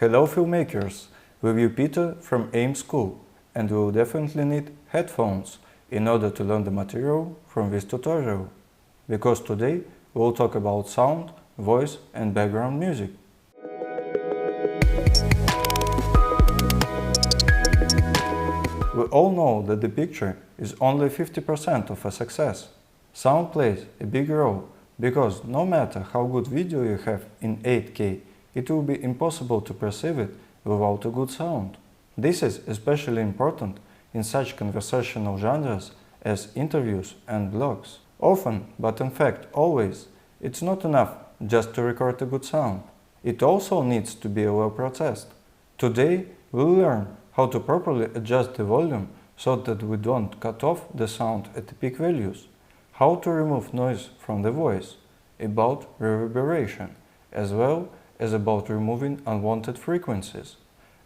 Hello filmmakers, with you Peter from AIM School, and we will definitely need headphones in order to learn the material from this tutorial. Because today we will talk about sound, voice and background music. We all know that the picture is only 50% of a success. Sound plays a big role because no matter how good video you have in 8K, it will be impossible to perceive it without a good sound. This is especially important in such conversational genres as interviews and blogs. Often, but in fact always, it's not enough just to record a good sound. It also needs to be well processed. Today, we'll learn how to properly adjust the volume so that we don't cut off the sound at the peak values, how to remove noise from the voice, about reverberation, as well as about removing unwanted frequencies.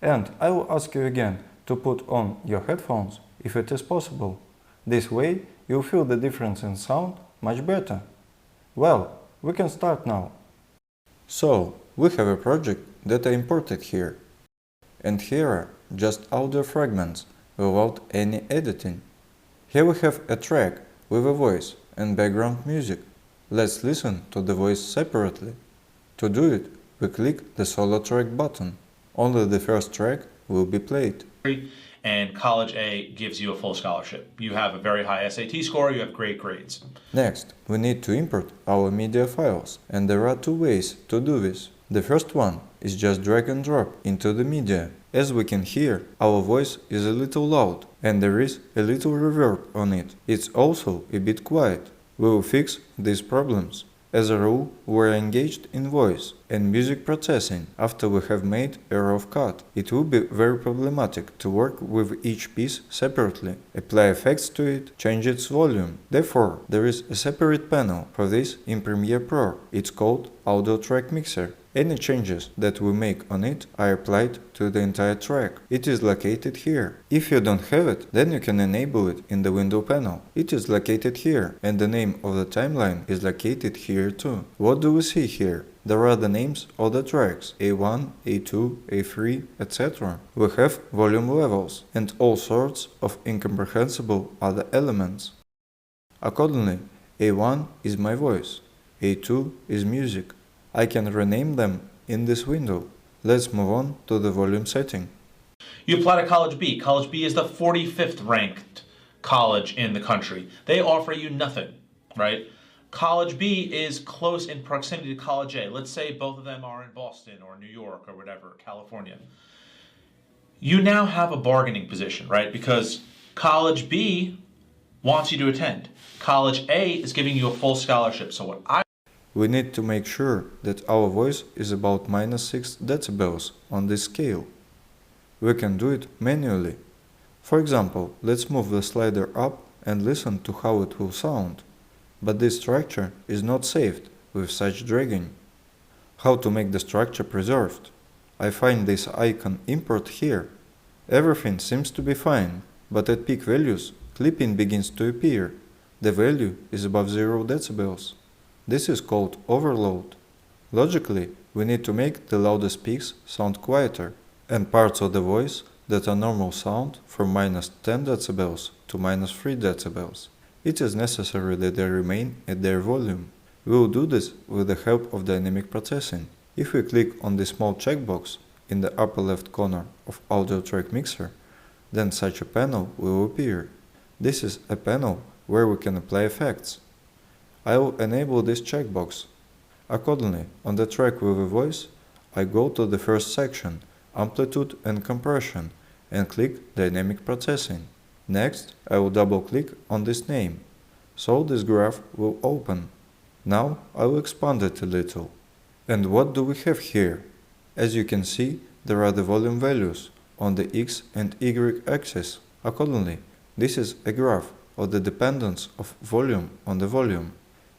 And I will ask you again to put on your headphones if it is possible. This way you'll feel the difference in sound much better. Well, we can start now. So, we have a project that I imported here. And here are just audio fragments without any editing. Here we have a track with a voice and background music. Let's listen to the voice separately. To do it, we click the solo track button. Only the first track will be played. And College A gives you a full scholarship. You have a very high SAT score, you have great grades. Next, we need to import our media files, and there are two ways to do this. The first one is just drag and drop into the media. As we can hear, our voice is a little loud and there is a little reverb on it. It's also a bit quiet. We will fix these problems. As a rule, we are engaged in voice and music processing after we have made a rough cut. It will be very problematic to work with each piece separately, apply effects to it, change its volume. Therefore, there is a separate panel for this in Premiere Pro. It's called Audio Track Mixer. Any changes that we make on it are applied to the entire track. It is located here. If you don't have it, then you can enable it in the window panel. It is located here, and the name of the timeline is located here too. What do we see here? There are the names of the tracks A1, A2, A3, etc. We have volume levels and all sorts of incomprehensible other elements. Accordingly, A1 is my voice, A2 is music. I can rename them in this window. Let's move on to the volume setting. You apply to College B. College B is the 45th ranked college in the country. They offer you nothing, right? College B is close in proximity to College A. Let's say both of them are in Boston or New York or whatever, California. You now have a bargaining position, right? Because College B wants you to attend. College A is giving you a full scholarship. So we need to make sure that our voice is about -6 decibels on this scale. We can do it manually. For example, let's move the slider up and listen to how it will sound. But this structure is not saved with such dragging. How to make the structure preserved? I find this icon import here. Everything seems to be fine, but at peak values, clipping begins to appear. The value is above 0 decibels. This is called overload. Logically, we need to make the loudest peaks sound quieter, and parts of the voice that are normal sound from -10 decibels to -3 decibels. It is necessary that they remain at their volume. We will do this with the help of dynamic processing. If we click on the small checkbox in the upper left corner of Audio Track Mixer, then such a panel will appear. This is a panel where we can apply effects. I will enable this checkbox. Accordingly, on the track with a voice, I go to the first section, Amplitude and Compression, and click Dynamic Processing. Next, I will double-click on this name, so this graph will open. Now I will expand it a little. And what do we have here? As you can see, there are the volume values on the X and Y axis. Accordingly, this is a graph of the dependence of volume on the volume.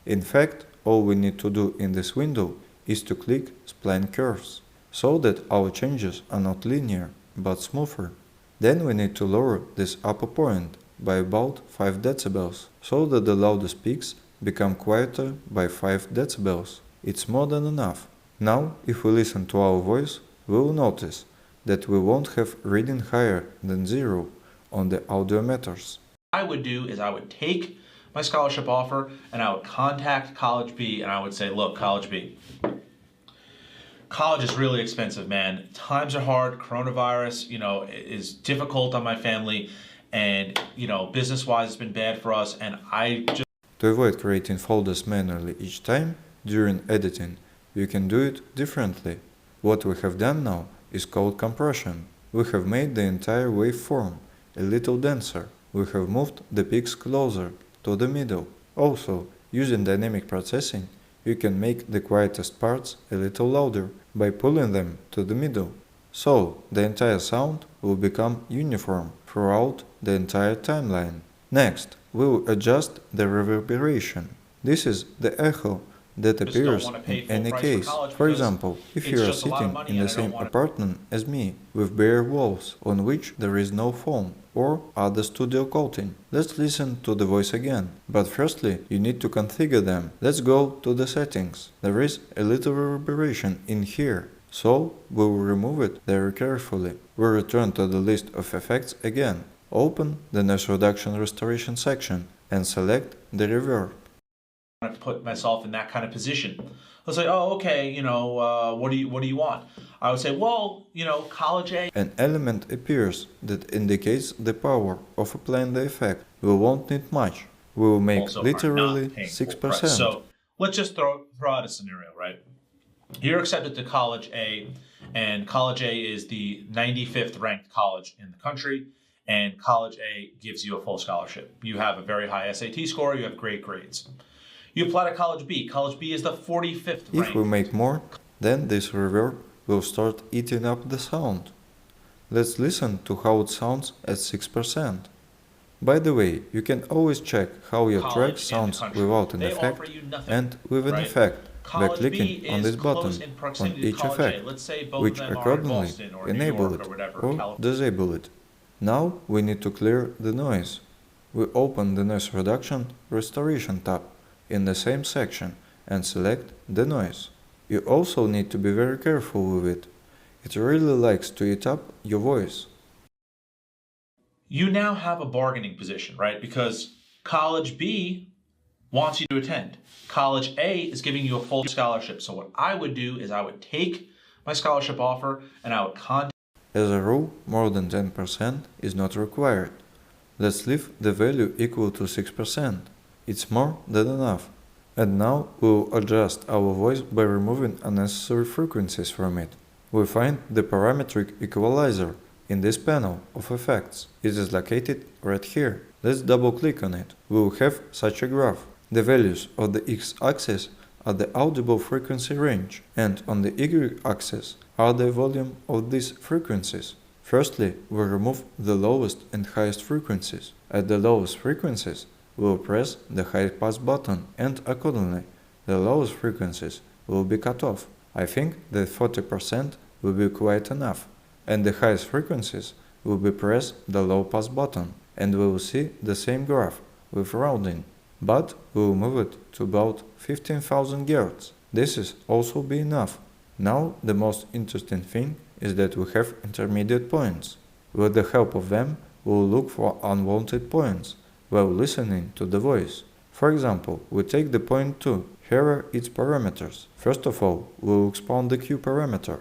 In fact, all we need to do in this window is to click Spline Curves, so that our changes are not linear, but smoother. Then we need to lower this upper point by about 5 decibels, so that the loudest peaks become quieter by 5 decibels. It's more than enough. Now, if we listen to our voice, we will notice that we won't have reading higher than 0 on the audiometers. What I would do is I would take my scholarship offer and I would contact College B and I would say, look, College B, college is really expensive, man. Times are hard. Coronavirus, is difficult on my family. And, business-wise, it's been bad for us. And I just... To avoid creating folders manually each time, during editing, you can do it differently. What we have done now is called compression. We have made the entire waveform a little denser. We have moved the peaks closer to the middle. Also, using dynamic processing, you can make the quietest parts a little louder by pulling them to the middle. So, the entire sound will become uniform throughout the entire timeline. Next, we will adjust the reverberation. This is the echo that appears in any case. For example, if you are sitting in the same apartment as me, with bare walls on which there is no foam or other studio coating. Let's listen to the voice again. But firstly, you need to configure them. Let's go to the settings. There is a little reverberation in here, so we will remove it very carefully. We return to the list of effects again. Open the Noise Reduction Restoration section and select the reverb. To put myself in that kind of position. Let's say, oh, okay, what do you want? I would say, well, college A. An element appears that indicates the power of applying the effect. We won't need much. We will make Also literally are not 6%. So let's just throw out a scenario, right? You're accepted to college A, and college A is the 95th ranked college in the country, and college A gives you a full scholarship. You have a very high SAT score, you have great grades. You apply to College B. College B is the 45th ranked. If we make more, then this reverb will start eating up the sound. Let's listen to how it sounds at 6%. By the way, you can always check how your track sounds without an effect and with an effect by clicking on this button on each effect, which accordingly enable it or disable it. Now we need to clear the noise. We open the Noise Reduction Restoration tab in the same section and select the noise. You also need to be very careful with it. It really likes to eat up your voice. You now have a bargaining position, right? Because College B wants you to attend. College A is giving you a full scholarship. So what I would do is I would take my scholarship offer and I would contact... As a rule, more than 10% is not required. Let's leave the value equal to 6%. It's more than enough. And now we will adjust our voice by removing unnecessary frequencies from it. We find the parametric equalizer in this panel of effects. It is located right here. Let's double click on it. We will have such a graph. The values of the x-axis are the audible frequency range, and on the y-axis are the volume of these frequencies. Firstly, we remove the lowest and highest frequencies. At the lowest frequencies, we will press the high pass button, and accordingly, the lowest frequencies will be cut off. I think that 40% will be quite enough, and the highest frequencies will be press the low pass button, and we will see the same graph with rounding, but we will move it to about 15,000 Hz. This is also be enough. Now the most interesting thing is that we have intermediate points. With the help of them, we will look for unwanted points while listening to the voice. For example, we take the point 2. Here are its parameters. First of all, we will expand the Q parameter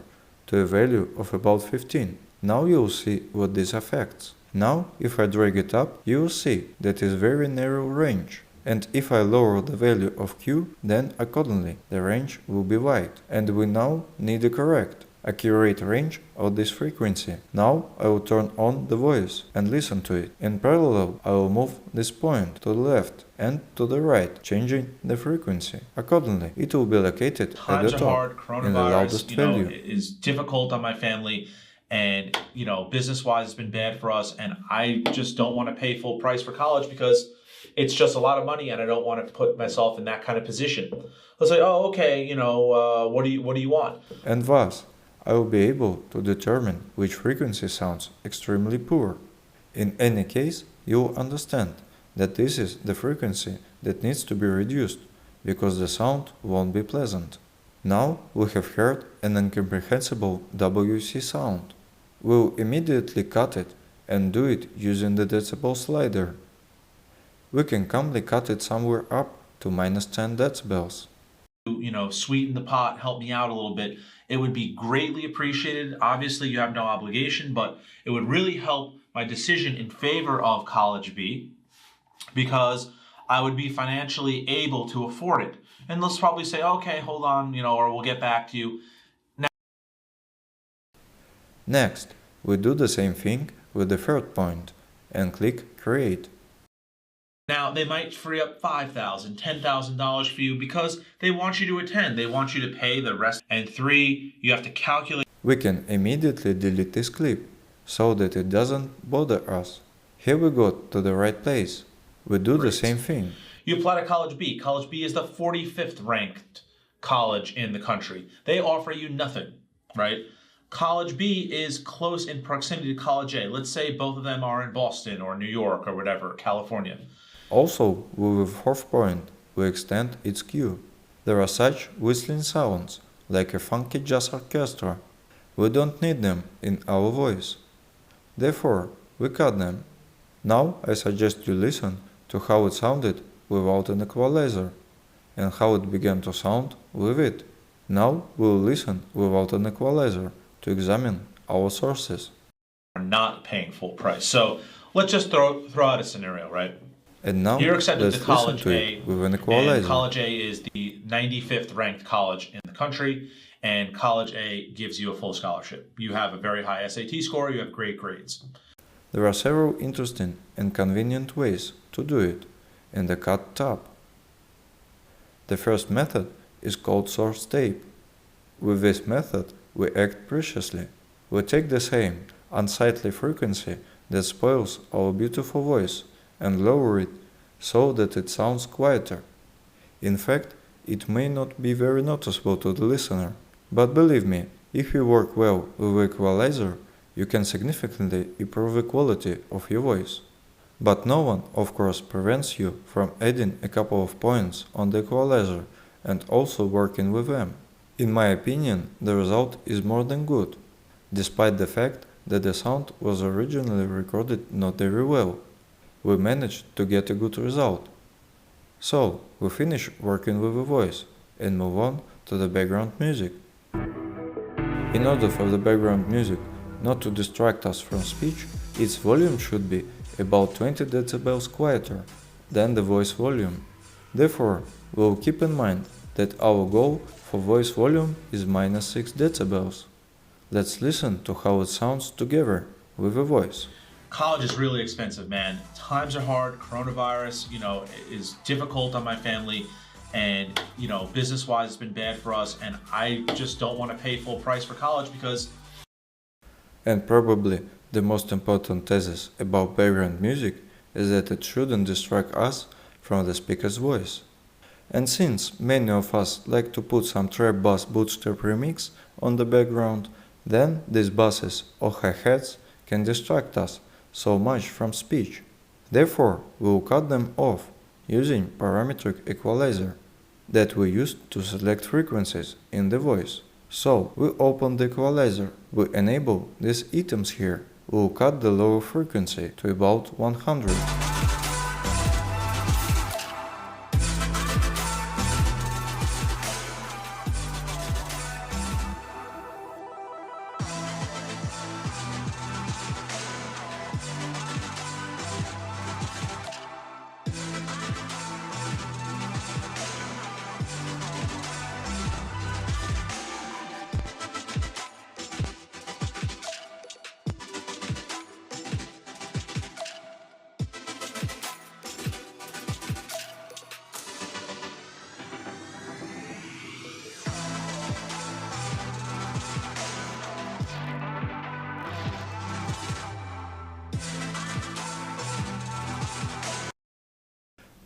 to a value of about 15. Now you will see what this affects. Now, if I drag it up, you will see that is very narrow range. And if I lower the value of Q, then accordingly the range will be wide. And we now need a correct, accurate range of this frequency. Now I will turn on the voice and listen to it. In parallel, I will move this point to the left and to the right, changing the frequency. Accordingly, it will be located at the top in the loudest value. It is difficult on my family, and business-wise it's been bad for us, and I just don't want to pay full price for college because it's just a lot of money and I don't want to put myself in that kind of position. Let's say, oh, okay, what do you want? And thus, I will be able to determine which frequency sounds extremely poor. In any case, you will understand that this is the frequency that needs to be reduced, because the sound won't be pleasant. Now we have heard an incomprehensible WC sound. We'll immediately cut it and do it using the decibel slider. We can calmly cut it somewhere up to -10 decibels. Sweeten the pot, help me out a little bit, it would be greatly appreciated. Obviously, you have no obligation, but it would really help my decision in favor of College B because I would be financially able to afford it. And let's probably say, okay, hold on, or we'll get back to you. Next, we do the same thing with the third point and click Create. Now, they might free up $5,000, $10,000 for you because they want you to attend. They want you to pay the rest. And 3, you have to calculate. We can immediately delete this clip so that it doesn't bother us. Here we got to the right place. We do the same thing. You apply to College B. College B is the 45th ranked college in the country. They offer you nothing, right? College B is close in proximity to College A. Let's say both of them are in Boston or New York or whatever, California. Also, with the fourth point, we extend its cue. There are such whistling sounds, like a funky jazz orchestra. We don't need them in our voice. Therefore, we cut them. Now I suggest you listen to how it sounded without an equalizer, and how it began to sound with it. Now we'll listen without an equalizer to examine our sources. We're not paying full price. So let's just throw out a scenario, right? And now You're accepted let's to College listen to A, it with an and equalizer. College A is the 95th ranked college in the country, and College A gives you a full scholarship. You have a very high SAT score, you have great grades. There are several interesting and convenient ways to do it in the Cut tab. The first method is called source tape. With this method, we act preciously. We take the same unsightly frequency that spoils our beautiful voice and lower it so that it sounds quieter. In fact, it may not be very noticeable to the listener, but believe me, if you work well with the equalizer, you can significantly improve the quality of your voice. But no one, of course, prevents you from adding a couple of points on the equalizer and also working with them. In my opinion, the result is more than good, despite the fact that the sound was originally recorded not very well. We managed to get a good result. So, we finish working with the voice and move on to the background music. In order for the background music not to distract us from speech, its volume should be about 20 decibels quieter than the voice volume. Therefore, we'll keep in mind that our goal for voice volume is -6 decibels. Let's listen to how it sounds together with the voice. College is really expensive, man. Times are hard. Coronavirus, is difficult on my family. And, business-wise, it's been bad for us. And I just don't want to pay full price for college because... And probably the most important thesis about background music is that it shouldn't distract us from the speaker's voice. And since many of us like to put some trap bass bootstrap remix on the background, then these basses or hi-hats can distract us so much from speech. Therefore, we will cut them off using parametric equalizer that we use to select frequencies in the voice. So, we open the equalizer, we enable these items here, we will cut the lower frequency to about 100.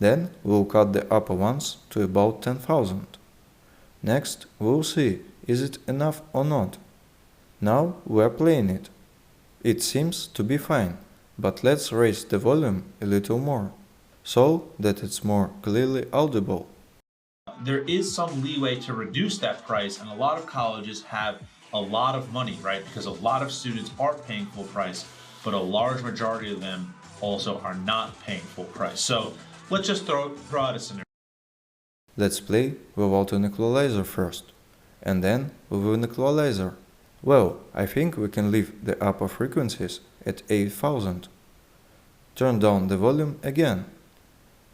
Then we'll cut the upper ones to about 10,000. Next we'll see is it enough or not. Now we're playing it. It seems to be fine, but let's raise the volume a little more, so that it's more clearly audible. there is some leeway to reduce that price, and a lot of colleges have a lot of money, right? Because a lot of students are paying full price, but a large majority of them also are not paying full price. So let's just throw out a scenario. Let's play without an equalizer first, and then with an equalizer. Well, I think we can leave the upper frequencies at 8000. Turn down the volume again.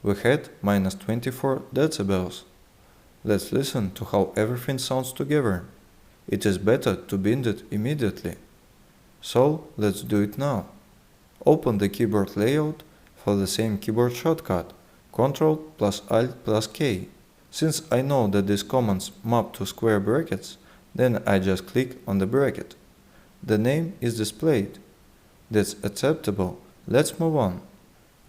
We had minus 24 decibels. Let's listen to how everything sounds together. It is better to bind it immediately. So let's do it now. Open the keyboard layout for the same keyboard shortcut, Ctrl plus Alt plus K. Since I know that these commands map to square brackets, then I just click on the bracket. The name is displayed. That's acceptable. Let's move on.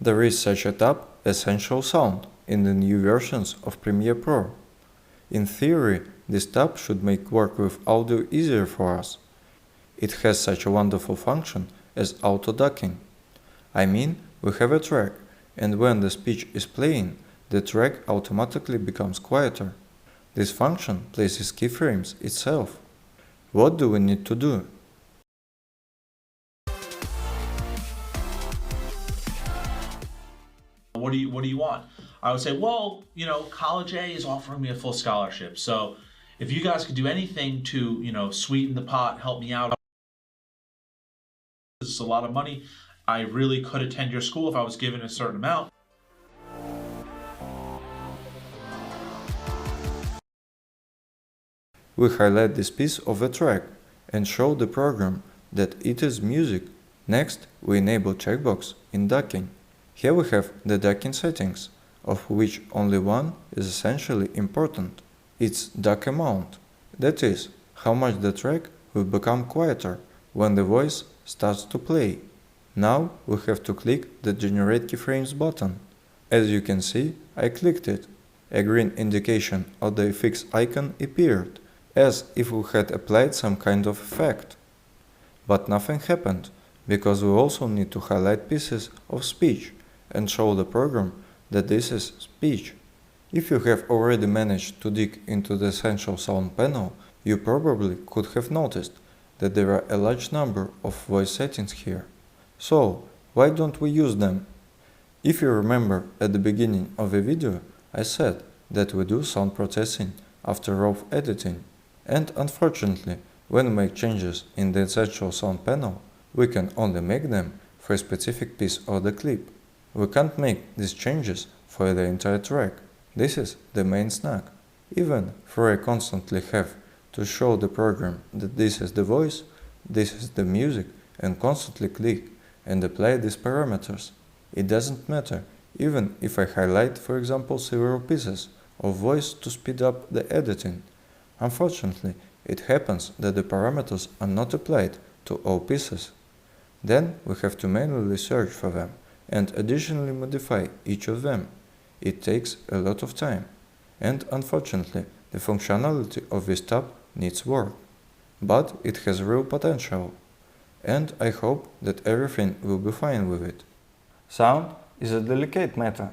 There is such a tab, Essential Sound, in the new versions of Premiere Pro. In theory, this tab should make work with audio easier for us. It has such a wonderful function as auto-ducking. I mean, we have a track, and when the speech is playing, the track automatically becomes quieter. This function places keyframes itself. What do we need to do? What do you want? I would say, well, College A is offering me a full scholarship. So if you guys could do anything to, sweeten the pot, help me out. This is a lot of money. I really could attend your school if I was given a certain amount. We highlight this piece of the track and show the program that it is music. Next, we enable checkbox in ducking. Here we have the ducking settings, of which only one is essentially important. It's duck amount, that is, how much the track will become quieter when the voice starts to play. Now we have to click the Generate Keyframes button. As you can see, I clicked it. A green indication of the FX icon appeared, as if we had applied some kind of effect. But nothing happened, because we also need to highlight pieces of speech and show the program that this is speech. If you have already managed to dig into the Essential Sound panel, you probably could have noticed that there are a large number of voice settings here. So, why don't we use them? If you remember at the beginning of the video, I said that we do sound processing after raw editing. And unfortunately, when we make changes in the Essential Sound panel, we can only make them for a specific piece of the clip. We can't make these changes for the entire track. This is the main snag. Even if I constantly have to show the program that this is the voice, this is the music, and constantly click and apply these parameters, it doesn't matter, even if I highlight, for example, several pieces of voice to speed up the editing. Unfortunately, it happens that the parameters are not applied to all pieces. Then we have to manually search for them and additionally modify each of them. It takes a lot of time, and unfortunately, the functionality of this tab needs work. But it has real potential, and I hope that everything will be fine with it. Sound is a delicate matter.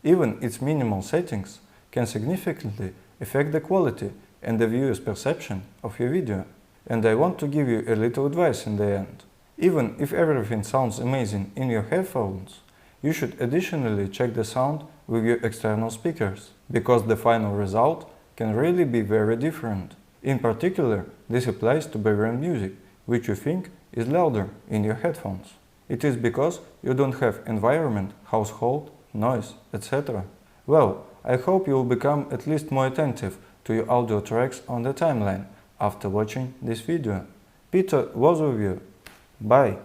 Even its minimal settings can significantly affect the quality and the viewer's perception of your video, and I want to give you a little advice in the end. Even if everything sounds amazing in your headphones, you should additionally check the sound with your external speakers, because the final result can really be very different. In particular, this applies to background music, which you think is louder in your headphones. It is because you don't have environment, household, noise, etc. Well, I hope you will become at least more attentive to your audio tracks on the timeline after watching this video. Peter was with you. Bye.